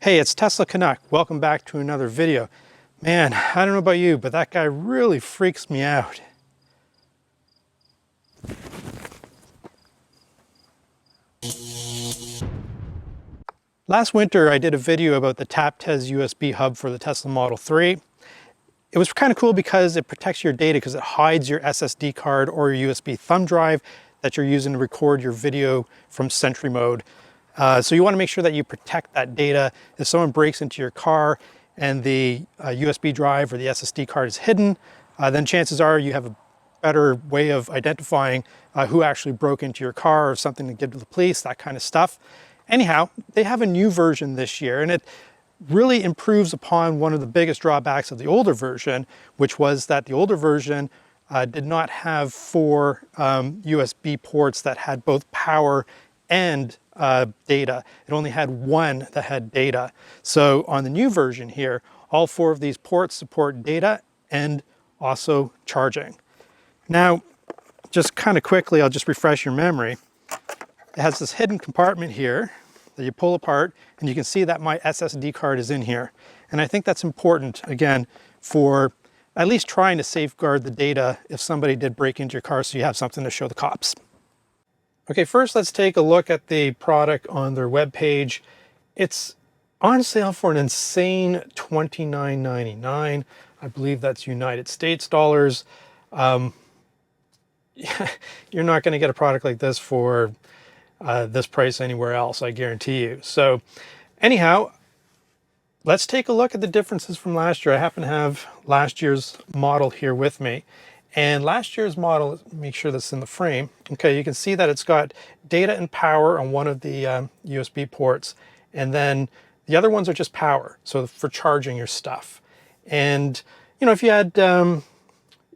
Hey, it's Tesla Canuck. Welcome back to another video. Man, I don't know about you, but that guy really freaks me out. Last winter, I did a video about the Taptes USB hub for the Tesla Model 3. It was kind of cool because it protects your data because it hides your SSD card or your USB thumb drive that you're using to record your video from Sentry Mode. So you want to make sure that you protect that data. If someone breaks into your car and the USB drive or the SSD card is hidden, then chances are you have a better way of identifying who actually broke into your car or something to give to the police, that kind of stuff. Anyhow, they have a new version this year, and it really improves upon one of the biggest drawbacks of the older version, which was that the older version did not have 4 USB ports that had both power and data. It only had one that had data. So on the new version here, all 4 of these ports support data and also charging. Now, just kind of quickly, I'll just refresh your memory. It has this hidden compartment here that you pull apart, and you can see that my SSD card is in here. And I think that's important, again, for at least trying to safeguard the data if somebody did break into your car so you have something to show the cops. Okay, first let's take a look at the product on their webpage. It's on sale for an insane $29.99. I believe that's United States dollars. You're not going to get a product like this for this price anywhere else, I guarantee you. So anyhow, let's take a look at the differences from last year. I happen to have last year's model here with me. And last year's model, make sure that's in the frame. Okay, you can see that it's got data and power on one of the USB ports. And then the other ones are just power, so for charging your stuff. And, you know, if you had, a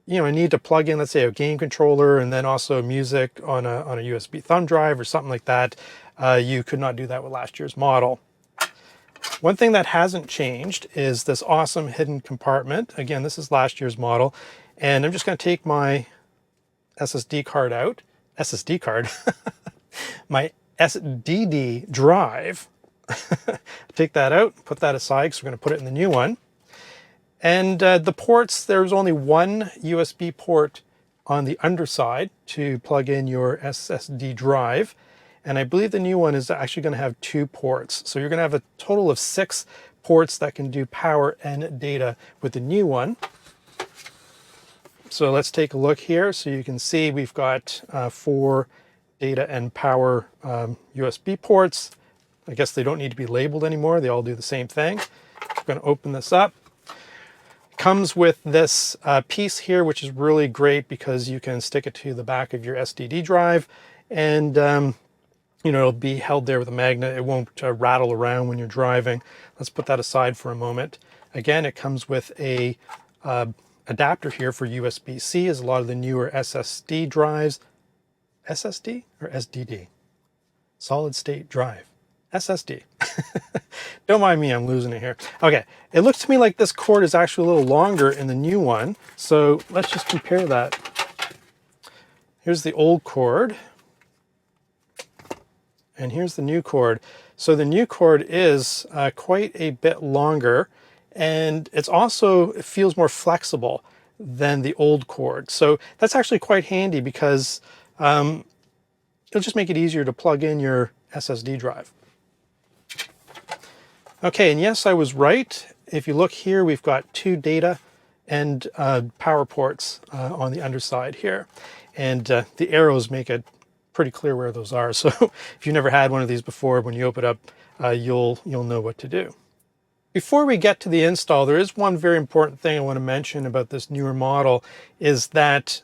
need to plug in, let's say, a game controller and then also music on a USB thumb drive or something like that, you could not do that with last year's model. One thing that hasn't changed is this awesome hidden compartment. Again, this is last year's model. And I'm just going to take my SSD card out. SSD card? My SDD drive. Take that out, put that aside because we're going to put it in the new one. And the ports, there's only one USB port on the underside to plug in your SSD drive. And I believe the new one is actually going to have 2 ports. So you're going to have a total of 6 ports that can do power and data with the new one. So let's take a look here. So you can see we've got 4 data and power USB ports. I guess they don't need to be labeled anymore. They all do the same thing. I'm going to open this up. It comes with this piece here, which is really great because you can stick it to the back of your SSD drive, and it'll be held there with a magnet. It won't rattle around when you're driving. Let's put that aside for a moment. Again, it comes with a adapter here for USB-C, as a lot of the newer SSD drives. SSD or SDD? Solid state drive. SSD. Don't mind me, I'm losing it here. Okay, it looks to me like this cord is actually a little longer in the new one. So let's just compare that. Here's the old cord. And here's the new cord. So the new cord is quite a bit longer. And it feels more flexible than the old cord. So that's actually quite handy because it'll just make it easier to plug in your SSD drive. Okay, and yes, I was right. If you look here, we've got 2 data and power ports on the underside here. And the arrows make it pretty clear where those are. So if you've never had one of these before, when you open it up, you'll know what to do. Before we get to the install, there is one very important thing I want to mention about this newer model, is that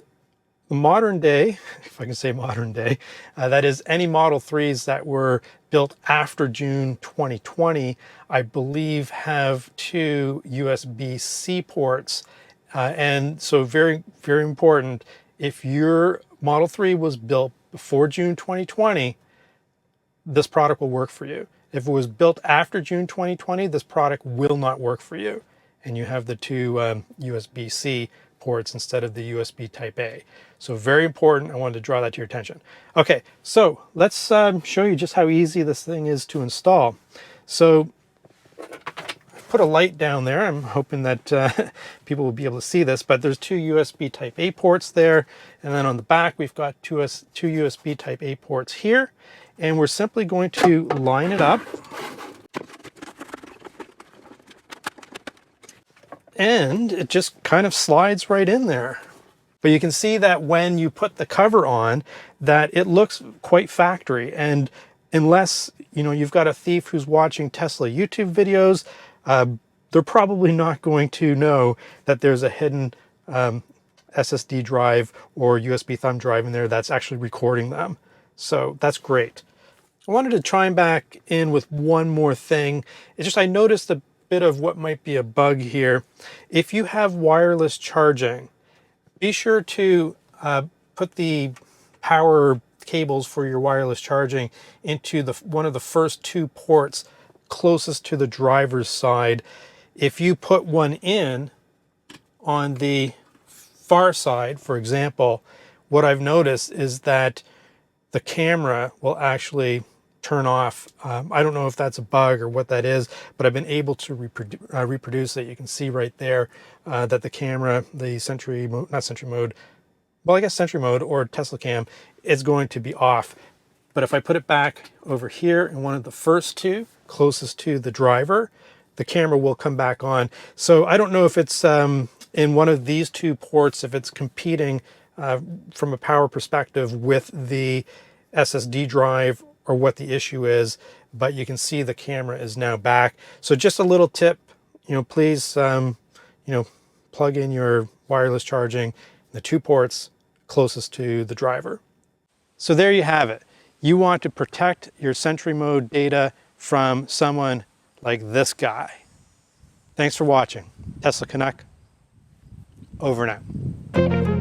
the modern day, if I can say modern day, that is any Model 3s that were built after June 2020, I believe have 2 USB-C ports. And so very, very important, if your Model 3 was built before June 2020, this product will work for you. If it was built after June 2020, this product will not work for you. And you have the 2 USB-C ports instead of the USB Type A. So very important. I wanted to draw that to your attention. Okay, so let's show you just how easy this thing is to install. So Put a light down there. I'm hoping that people will be able to see this, but there's two USB Type A ports there. And then on the back, we've got two USB Type A ports here. And we're simply going to line it up. And it just kind of slides right in there. But you can see that when you put the cover on, that it looks quite factory. And unless you've got a thief who's watching Tesla YouTube videos, they're probably not going to know that there's a hidden SSD drive or USB thumb drive in there that's actually recording them. So that's great. I wanted to chime back in with one more thing. It's just I noticed a bit of what might be a bug here. If you have wireless charging, be sure to put the power cables for your wireless charging into one of the first two ports closest to the driver's side. If you put one in on the far side, for example, what I've noticed is that the camera will actually turn off. I don't know if that's a bug or what that is, but I've been able to reproduce it. You can see right there that the camera, the Sentry Mode, not Sentry Mode, well, I guess Sentry Mode or Tesla Cam is going to be off. But if I put it back over here in one of the first two, closest to the driver, the camera will come back on. So I don't know if it's in one of these two ports, if it's competing from a power perspective with the SSD drive or what the issue is, but you can see the camera is now back. So just a little tip, please, plug in your wireless charging, the two ports closest to the driver. So there you have it. You want to protect your Sentry Mode data from someone like this guy. Thanks for watching. Tesla Canuck, over and out.